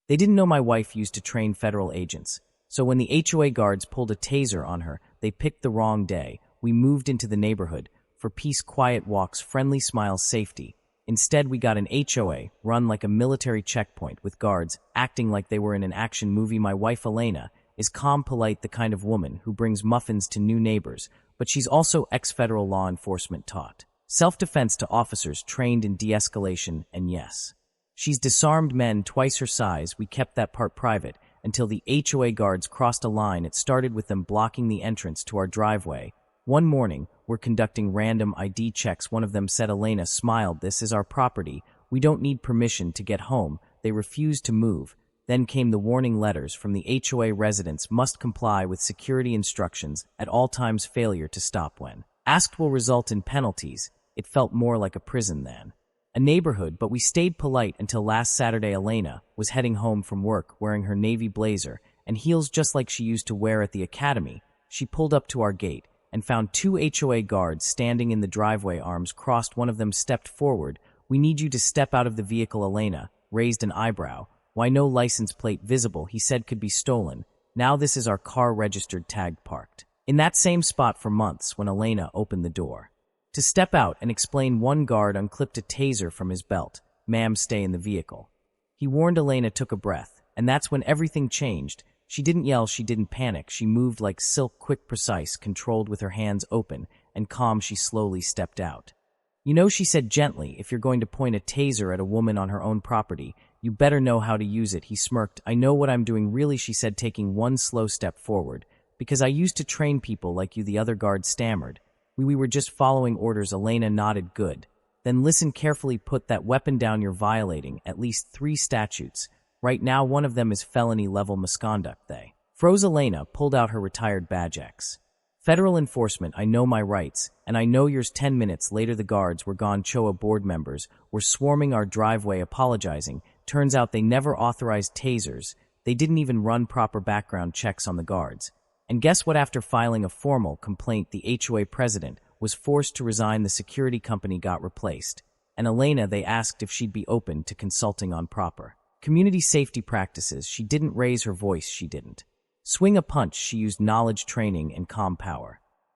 They didn't know my wife used to train federal agents. So when the HOA guards pulled a taser on her, they picked the wrong day. We moved into the neighborhood. For peace, quiet walks, friendly smiles, safety. Instead, we got an HOA, run like a military checkpoint, with guards acting like they were in an action movie. My wife, Elena, is calm, polite, the kind of woman who brings muffins to new neighbors, but she's also ex-federal law enforcement taught. Self-defense to officers trained in de-escalation, and yes, she's disarmed men twice her size. We kept that part private until the HOA guards crossed a line. It started with them blocking the entrance to our driveway. One morning, we're conducting random ID checks. One of them said, Elena smiled, "This is our property. We don't need permission to get home." They refused to move. Then came the warning letters from the HOA residents: must comply with security instructions at all times. Failure to stop when asked will result in penalties. It felt more like a prison than a neighborhood, but we stayed polite until last Saturday. Elena was heading home from work wearing her navy blazer and heels just like she used to wear at the academy. She pulled up to our gate and found two HOA guards standing in the driveway, arms crossed. One of them stepped forward. "We need you to step out of the vehicle." Elena raised an eyebrow. "Why, no license plate visible," he said, "could be stolen. Now this is our car, registered, tagged, parked in that same spot for months." When Elena opened the door to step out and explain, one guard unclipped a taser from his belt. "Ma'am, stay in the vehicle," he warned. Elena took a breath, and that's when everything changed. She didn't yell, she didn't panic. She moved like silk, quick, precise, controlled, with her hands open and calm. She slowly stepped out. "You know," she said gently, "if you're going to point a taser at a woman on her own property, you better know how to use it." He smirked. "I know what I'm doing, really," she said, taking one slow step forward. "Because I used to train people like you," the other guard stammered. We were just following orders." Elena nodded. "Good. Then listen carefully. Put that weapon down. You're violating at least 3 statutes. Right now, one of them is felony-level misconduct." They froze. Elena pulled out her retired badge. "X. Federal enforcement. I know my rights, and I know yours." 10 minutes later, the guards were gone. HOA board members were swarming our driveway, apologizing. Turns out they never authorized tasers. They didn't even run proper background checks on the guards. And guess what? After filing a formal complaint, the HOA president was forced to resign. The security company got replaced. And Elena, they asked if she'd be open to consulting on proper community safety practices. She didn't raise her voice. She didn't swing a punch. She used knowledge, training, and calm power.